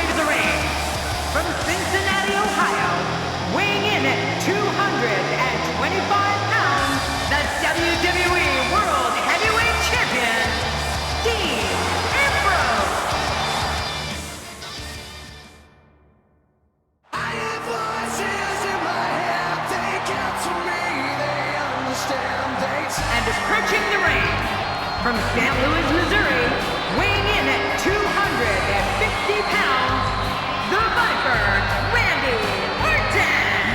way to the ring, from Cincinnati, Ohio, weighing in at 225 pounds, the WWE World Heavyweight Champion, Dean Ambrose. I have voices in my head, they count to me, they understand, And approaching the ring, from St. Louis, Missouri, weighing in at 250 pounds, the Viper, Randy Orton.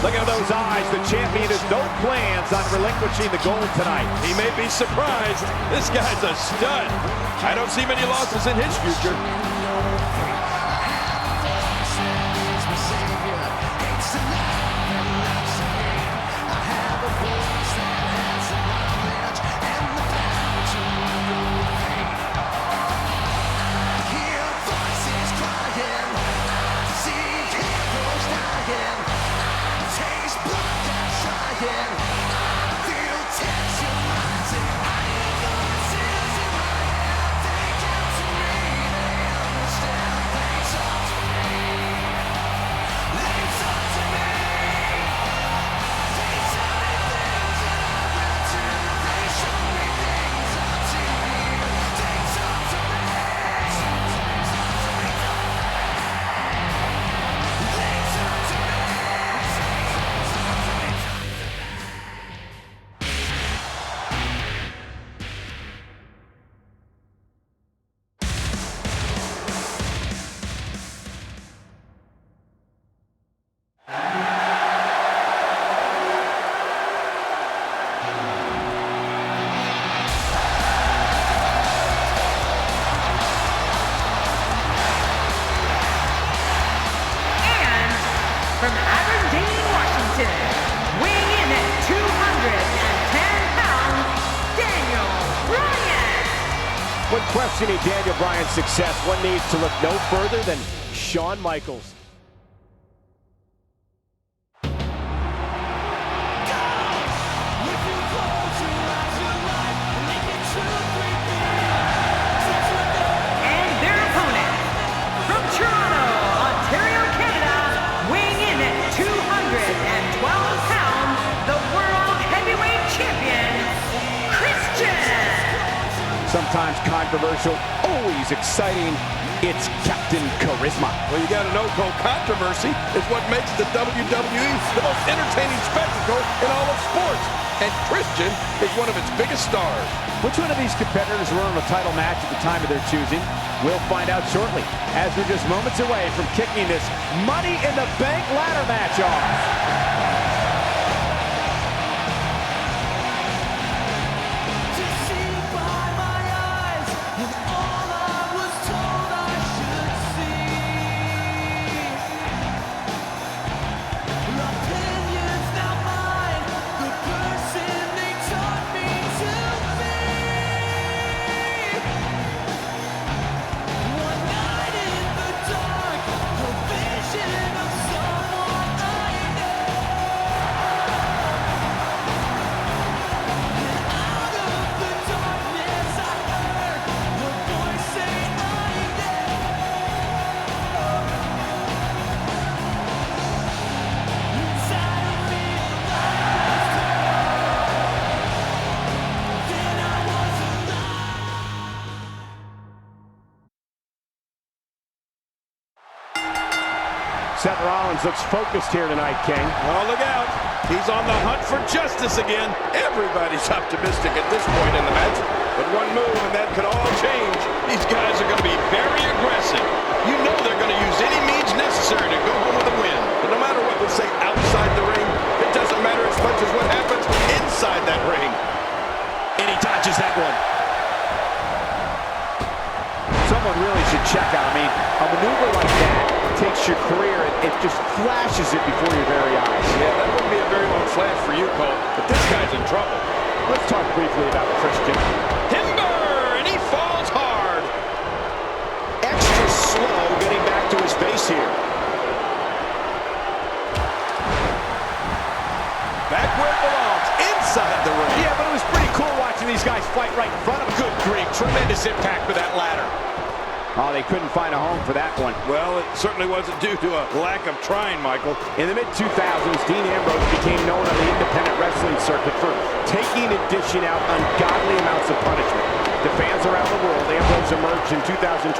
Look at those eyes. The champion has no plans on relinquishing the gold tonight. He may be surprised. This guy's a stud. I don't see many losses in his future. From Aberdeen, Washington, weighing in at 210 pounds, Daniel Bryan. When questioning Daniel Bryan's success, one needs to look no further than Shawn Michaels. And their opponent, from Toronto, Ontario, Canada, weighing in at 212 pounds, the World Heavyweight Champion, Christian. Sometimes controversial, always exciting. It's Captain Charisma. Well, you gotta know, Cole, controversy is what makes the WWE the most entertaining spectacle in all of sports. And Christian is one of its biggest stars. Which one of these competitors will run a title match at the time of their choosing? We'll find out shortly, as we're just moments away from kicking this Money in the Bank ladder match off. Seth Rollins looks focused here tonight, King. Oh, look out. He's on the hunt for justice again. Everybody's optimistic at this point in the match. But one move and that could all change. These guys are going to be very aggressive. You know they're going to use any means necessary to go home with a win. But no matter what they say outside the ring, it doesn't matter as much as what happens inside that ring. And he dodges that one. Someone really should check out. I mean, a maneuver like that takes your career and it just flashes it before your very eyes. Yeah, that wouldn't be a very long flash for you, Cole, but this guy's in trouble. Let's talk briefly about Christian. Timber, and he falls hard. Extra slow getting back to his base here. Back where it belongs, inside the ring. Yeah, but it was pretty cool watching these guys fight right in front of him. Good grief, tremendous impact with that ladder. Oh, they couldn't find a home for that one. Well, it certainly wasn't due to a lack of trying, Michael. In the mid-2000s, Dean Ambrose became known on the independent wrestling circuit for taking and dishing out ungodly amounts of punishment. To fans around the world, Ambrose emerged in 2012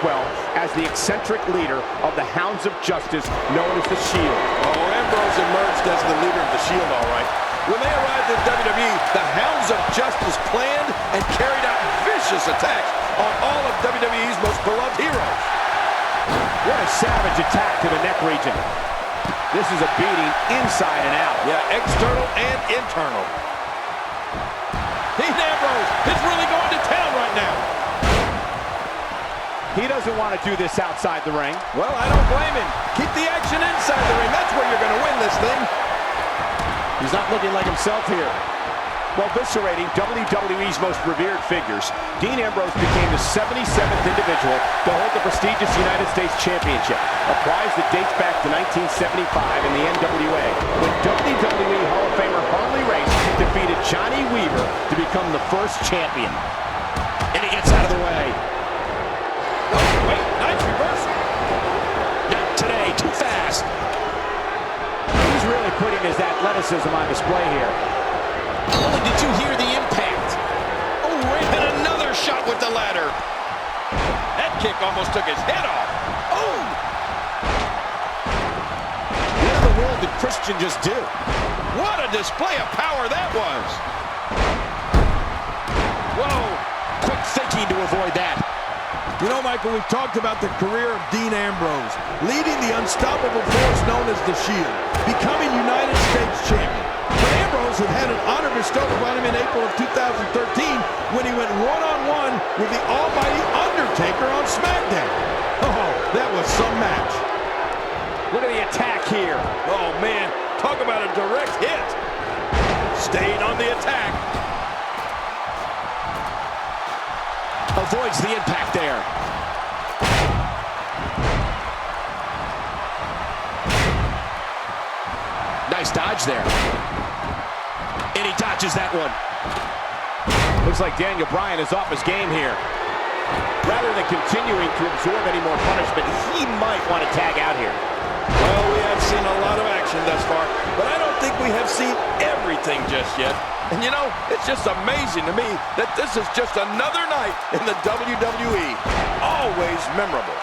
as the eccentric leader of the Hounds of Justice, known as the Shield. Oh, Ambrose emerged as the leader of the Shield, all right. When they arrived in WWE, the Hounds of Justice planned and carried out vicious attacks on all of WWE's most beloved heroes. What a savage attack to the neck region. This is a beating inside and out. Yeah, external and internal. Dean Ambrose is really going to town right now. He doesn't want to do this outside the ring. Well, I don't blame him. Keep the action inside the ring. That's where you're going to win this thing. He's not looking like himself here. While eviscerating WWE's most revered figures, Dean Ambrose became the 77th individual to hold the prestigious United States Championship, a prize that dates back to 1975 in the NWA, when WWE Hall of Famer Harley Race defeated Johnny Weaver to become the first champion. And he gets out of the way. Oh, wait, nice reversal. Not today, too fast. He's really putting his athleticism on display here. Oh, did you hear the impact? Oh, and then another shot with the ladder. That kick almost took his head off. Oh! What in the world did Christian just do? What a display of power that was. Whoa. Quick thinking to avoid that. You know, Michael, we've talked about the career of Dean Ambrose, leading the unstoppable force known as the Shield, becoming United States champion. But Ambrose had had an honor bestowed upon him in April of 2013 when he went one-on-one with the almighty Undertaker on SmackDown. Oh, that was some match. Look at the attack here. Oh, man, talk about a direct hit. Staying on the attack. Avoids the impact there. Nice dodge there. And he dodges that one. Looks like Daniel Bryan is off his game here. Rather than continuing to absorb any more punishment, he might want to tag out here. Well, we have seen a lot of action thus far, but I don't think we have seen everything just yet. And you know, it's just amazing to me that this is just another night in the WWE. Always memorable.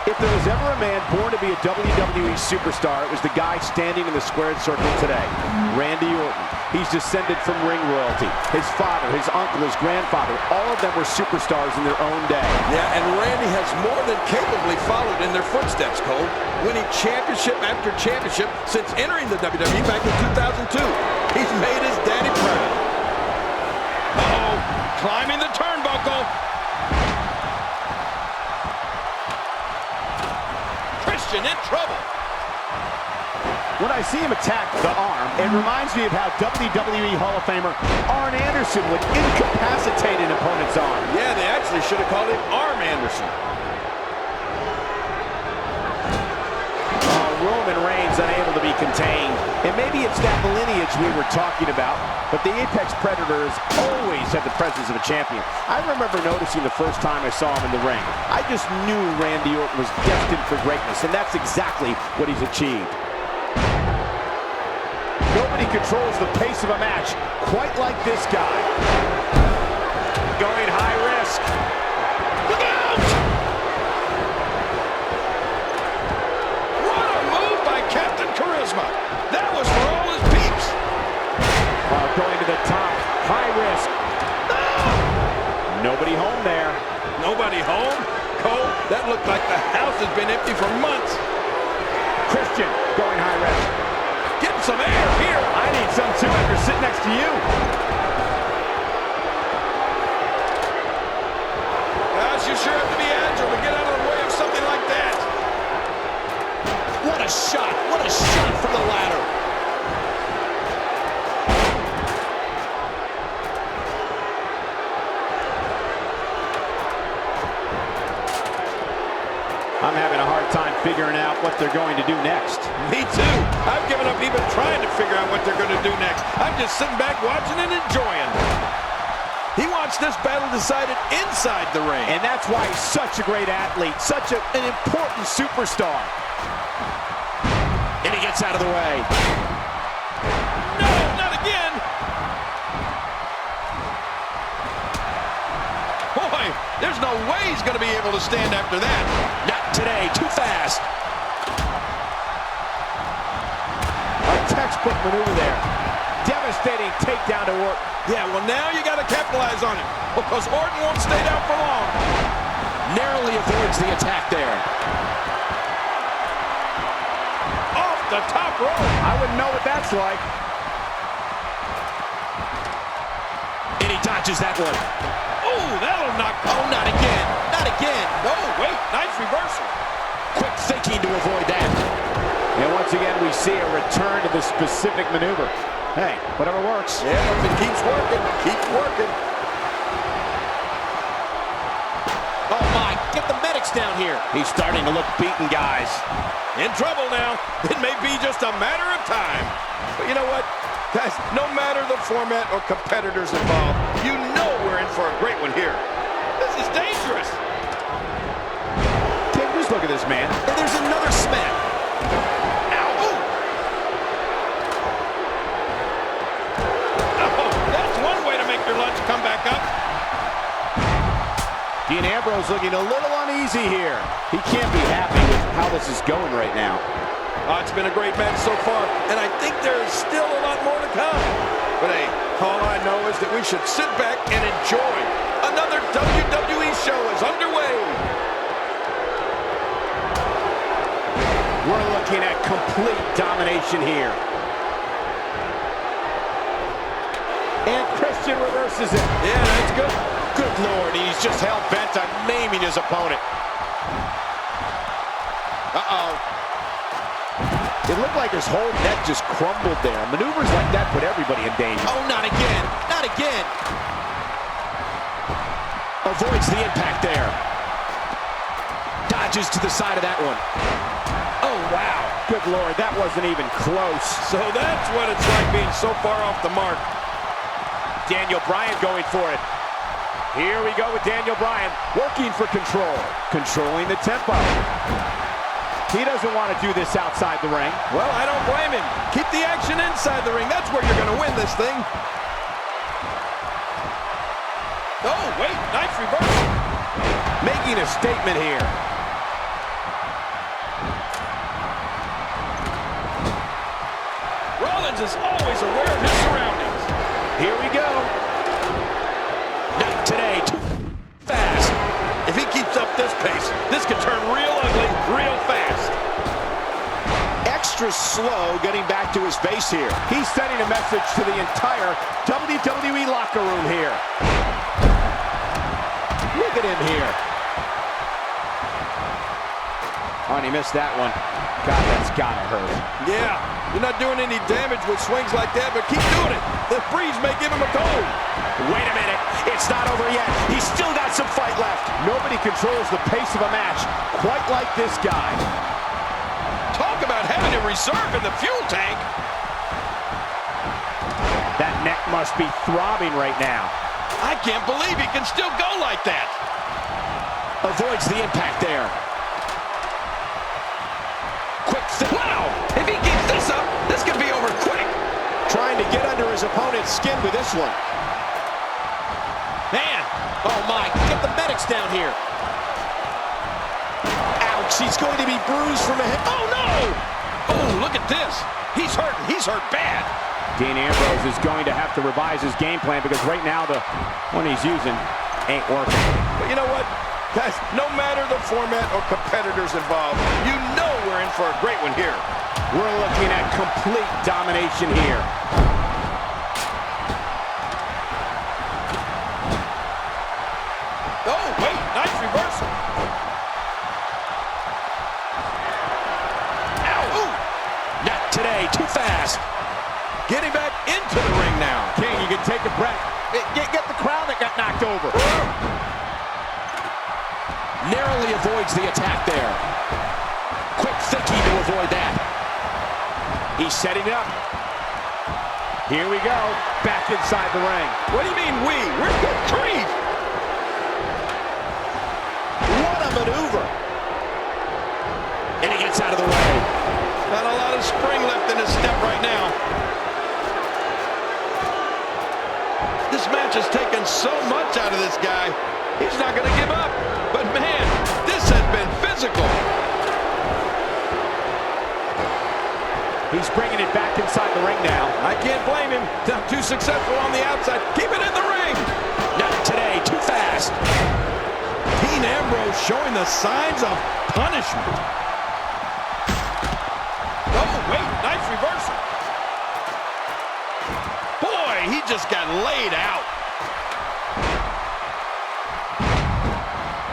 If there was ever a man born to be a WWE superstar, it was the guy standing in the squared circle today, Randy Orton. He's descended from ring royalty. His father, his uncle, his grandfather, all of them were superstars in their own day. Yeah, and Randy has more than capably followed in their footsteps, Cole, winning championship after championship since entering the WWE back in 2002. He's made his daddy proud. Uh-oh, climbing the turnbuckle. Christian in trouble. When I see him attack the arm, it reminds me of how WWE Hall of Famer Arn Anderson would incapacitate an opponent's arm. Yeah, they actually should have called him Arm Anderson. Roman Reigns unable to be contained. And maybe it's that lineage we were talking about, but the Apex Predator has always had the presence of a champion. I remember noticing the first time I saw him in the ring. I just knew Randy Orton was destined for greatness, and that's exactly what he's achieved. Nobody controls the pace of a match quite like this guy. Going high risk. Look out! What a move by Captain Charisma. That was for all his peeps. Going to the top. High risk. Nobody home there. Nobody home? Cole, that looked like the house has been empty for months. Christian going high risk. Getting some air here. I need some too after sitting next to you. Gosh, you sure have to be agile to get out of the way of something like that. What a shot. What a shot from the ladder. I'm having a hard time figuring out what they're going to do next. Me too. I've given up even trying to figure out what they're going to do next. I'm just sitting back watching and enjoying. He wants this battle decided inside the ring. And that's why he's such a great athlete, such an important superstar. And he gets out of the way. No, not again. Boy, there's no way he's going to be able to stand after that. Not today, too fast. A textbook maneuver there. Devastating takedown to Orton. Yeah, well, now you got to capitalize on it because Orton won't stay down for long. Narrowly avoids the attack there. Off the top rope. I wouldn't know what that's like. And he dodges that one. Oh, that'll knock. Oh, not again. Not again. No, wait, nice reversal. Quick thinking to avoid that. And once again, we see a return to the specific maneuver. Hey, whatever works. Yeah, if it keeps working, keep working. Oh, my. Get the medics down here. He's starting to look beaten, guys. In trouble now. It may be just a matter of time. But you know what? Guys, no matter the format or competitors involved, you know we're in for a great one here. This is dangerous. Take a look at this, man. And there's another smack. Come back up. Dean Ambrose looking a little uneasy here. He can't be happy with how this is going right now. It's been a great match so far, and I think there's still a lot more to come. But hey, all I know is that we should sit back and enjoy. Another WWE show is underway. We're looking at complete domination here. And Christian reverses it. Yeah, that's good. Good Lord, he's just hell-bent on maiming his opponent. Uh-oh. It looked like his whole neck just crumbled there. Maneuvers like that put everybody in danger. Oh, not again. Not again. Avoids the impact there. Dodges to the side of that one. Oh, wow. Good Lord, that wasn't even close. So that's what it's like being so far off the mark. Daniel Bryan going for it. Here we go with Daniel Bryan, working for control, controlling the tempo. He doesn't want to do this outside the ring. Well, I don't blame him. Keep the action inside the ring. That's where you're going to win this thing. Oh, wait, nice reversal. Making a statement here. Rollins is always aware of his surroundings. Here we go. Not today. Too fast. If he keeps up this pace, this could turn real ugly real fast. Extra slow getting back to his base here. He's sending a message to the entire WWE locker room here. Look at him here. Oh, and he missed that one. God, that's gotta hurt. Yeah, you're not doing any damage with swings like that, but keep doing it. The freeze may give him a cold. Wait a minute. It's not over yet. He's still got some fight left. Nobody controls the pace of a match quite like this guy. Talk about having a reserve in the fuel tank. That neck must be throbbing right now. I can't believe he can still go like that. Avoids the impact there. Wow! If he keeps this up, this could be over quick. Trying to get under his opponent's skin with this one. Man! Oh my, get the medics down here. Ouch, he's going to be bruised from a hip. Oh no! Oh, look at this. He's hurt bad. Dean Ambrose is going to have to revise his game plan because right now the one he's using ain't working. But you know what? Guys, no matter the format or competitors involved, you know we're in for a great one here. We're looking at complete domination here. Oh, wait, nice reversal. Ow! Ooh. Not today, too fast. Getting back into the ring now. King, you can take a breath. Get the crown that got knocked over. Narrowly avoids the attack there. Quick thinking to avoid that. He's setting it up. Here we go, back inside the ring. What do you mean we? We're good grief. What a maneuver. And he gets out of the way. Not a lot of spring left in his step right now. This match has taken so much out of this guy. He's not going to give up. But man, this has been physical. He's bringing it back inside the ring now. I can't blame him. Not too successful on the outside. Keep it in the ring. Not today, too fast. Dean Ambrose showing the signs of punishment. Oh, wait, nice reversal. Boy, he just got laid out.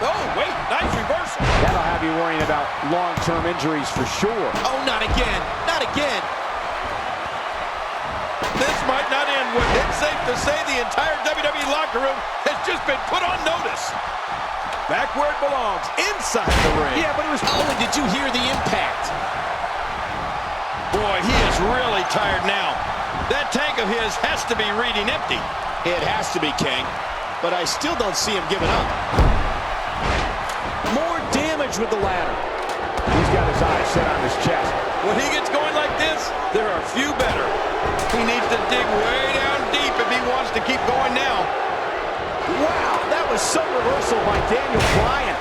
Oh, wait, nice reversal. That'll have you worrying about long-term injuries for sure. Oh, not again, not again. This might not end well. It's safe to say the entire WWE locker room has just been put on notice. Back where it belongs, inside the ring. Yeah, but it was... Oh, and did you hear the impact? Boy, he is really tired now. That tank of his has to be reading empty. It has to be, King. But I still don't see him giving up. More damage with the ladder. He's got his eyes set on his chest. When he gets going like this, there are few better. He needs to dig way down deep if he wants to keep going now. Wow, that was some reversal by Daniel Bryan.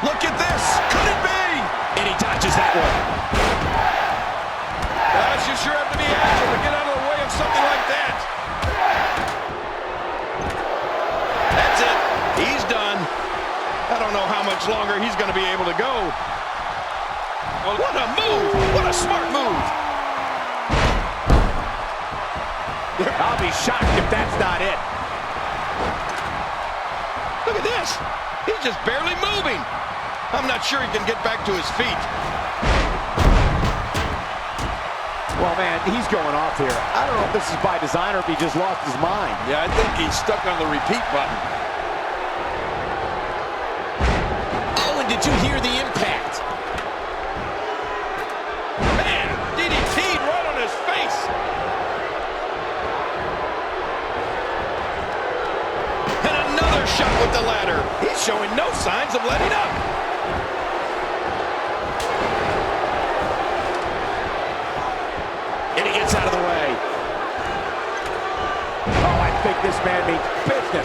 Look at this. Could it be? And he dodges that one. Gosh, you sure have to be agile to get out of the way of something like that. That's it. He's done. I don't know how much longer he's going to be able to go. Well, what a move. What a smart move. I'll be shocked if that's not it. Look at this. He's just barely moving. I'm not sure he can get back to his feet. Well, man, he's going off here. I don't know if this is by design or if he just lost his mind. Yeah, I think he's stuck on the repeat button. Oh, and did you hear the impact? Man, DDT'd right on his face. And another shot with the ladder. He's showing no signs of letting up. And he gets out of the way. Oh, I think this man means business.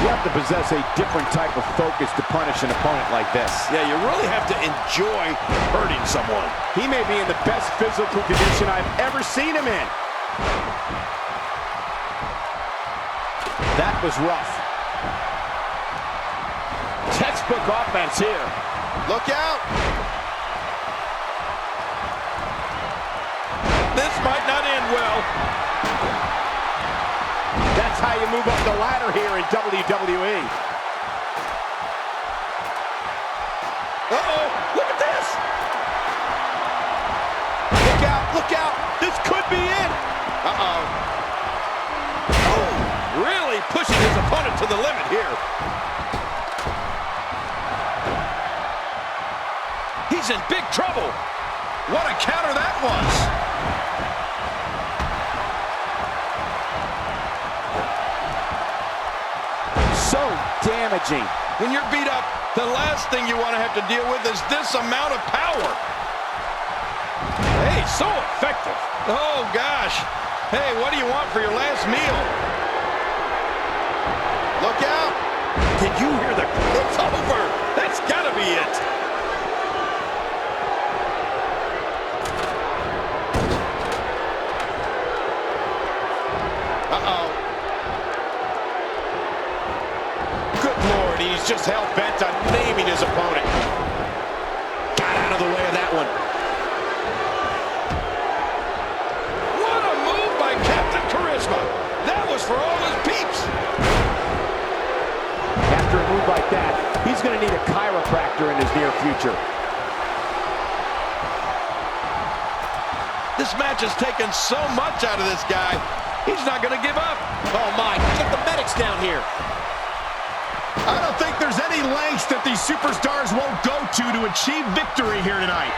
You have to possess a different type of focus to punish an opponent like this. Yeah, you really have to enjoy hurting someone. He may be in the best physical condition I've ever seen him in. That was rough. Textbook offense here. Look out. This might not end well. That's how you move up the ladder here in WWE. Uh-oh, look at this. Look out, this could be it. Uh-oh. Oh, really pushing his opponent to the limit here. He's in big trouble. What a counter that was. So damaging. When you're beat up, the last thing you want to have to deal with is this amount of power. Hey, so effective. Oh, gosh. Hey, what do you want for your last meal? Look out. Did you hear the... It's over. That's got to be it. Uh-oh. Good Lord, he's just hell-bent on naming his opponent. Got out of the way of that one. What a move by Captain Charisma. That was for all his peeps. After a move like that, he's going to need a chiropractor in his near future. This match has taken so much out of this guy, he's not going to give up. Oh, my. Get the medics down here. I don't think there's any lengths that these superstars won't go to achieve victory here tonight.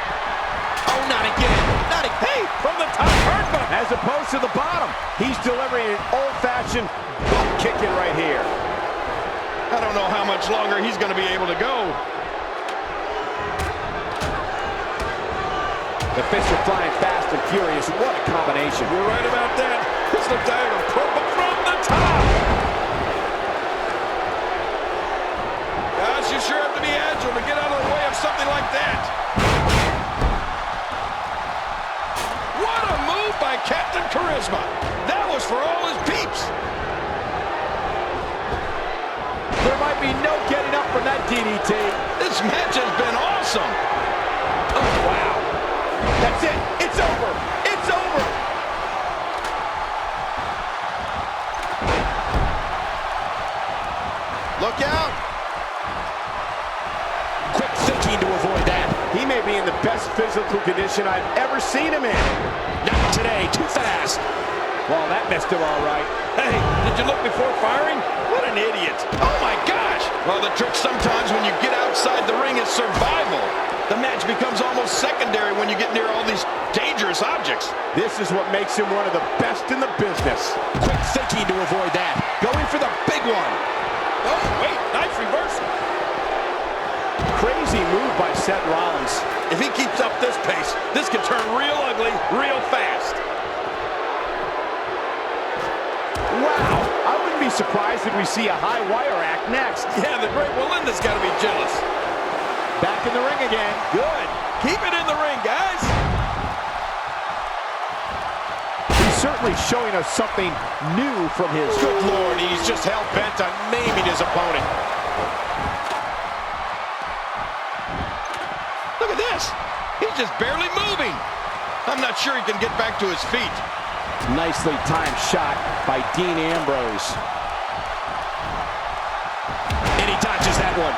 Oh, not again. Not again. Hey, from the top turnbuckle. As opposed to the bottom. He's delivering an old-fashioned butt kicking right here. I don't know how much longer he's going to be able to go. The fists are flying fast and furious. What a combination. You're right about that. This looked like a purple from the top. Gosh, you sure have to be agile to get out of the way of something like that. What a move by Captain Charisma. That was for all his peeps. There might be no getting up from that DDT. This match has been awesome. Oh, wow. That's it. It's over. It's over. Look out. Quick thinking to avoid that. He may be in the best physical condition I've ever seen him in. Not today. Too fast. Well, that missed him all right. Hey, did you look before firing? What an idiot. Oh, my gosh. Well, the trick sometimes when you get outside the ring is survival. The match becomes almost secondary when you get near all these dangerous objects. This is what makes him one of the best in the business. Quick thinking to avoid that. Going for the big one. Oh, wait, nice reversal. Crazy move by Seth Rollins. If he keeps up this pace, this could turn real ugly real fast. Wow, I wouldn't be surprised if we see a high wire act next. Yeah, the great Walinda's got to be jealous. Back in the ring again. Good. Keep it in the ring, guys. He's certainly showing us something new from his... Good Lord, he's just hell-bent on maiming his opponent. Look at this. He's just barely moving. I'm not sure he can get back to his feet. Nicely timed shot by Dean Ambrose. And he dodges that one.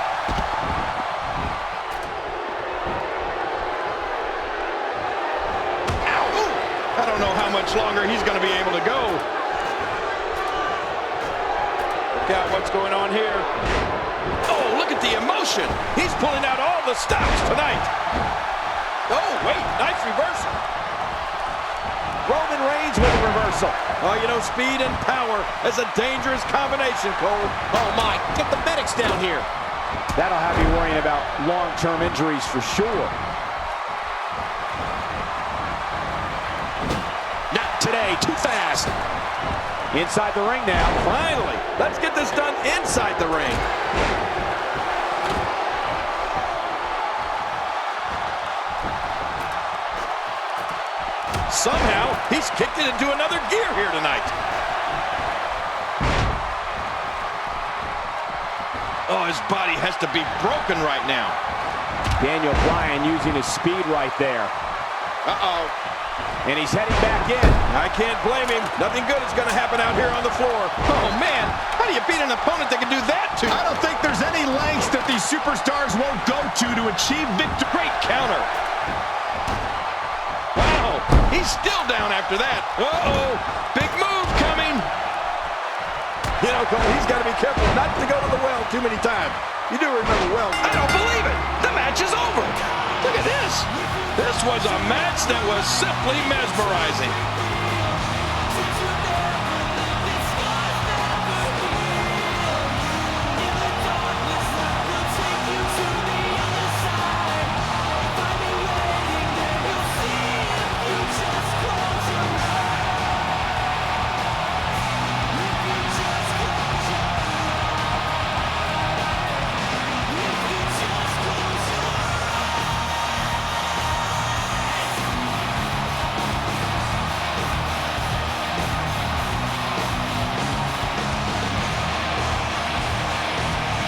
I don't know how much longer he's going to be able to go. Look out what's going on here. Oh, look at the emotion. He's pulling out all the stops tonight. Oh, wait, nice reversal. Roman Reigns with a reversal. Oh, you know, speed and power is a dangerous combination, Cole. Oh, my. Get the medics down here. That'll have you worrying about long-term injuries for sure. Not today. Too fast. Inside the ring now. Finally, let's get this done inside the ring. Somehow, he's kicked it into another gear here tonight. Oh, his body has to be broken right now. Daniel Bryan using his speed right there. Uh-oh. And he's heading back in. I can't blame him. Nothing good is going to happen out here on the floor. Oh, man. How do you beat an opponent that can do that to? I don't think there's any lengths that these superstars won't go to achieve victory. Great counter. Wow. He's still down after that. Uh-oh. Big move coming. You know, Cole, he's got to be careful not to go to the well too many times. You do remember well. I don't believe it. The match is over. Look at this. This was a match that was simply mesmerizing.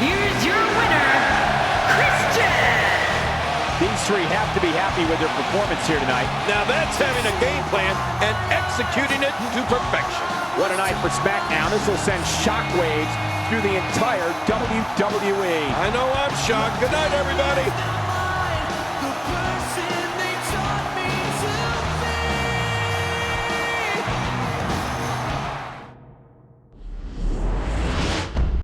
Here's your winner, Christian. These three have to be happy with their performance here tonight. Now that's having a game plan and executing it to perfection. What a night for SmackDown. This will send shockwaves through the entire WWE. I know I'm shocked. Good night, everybody.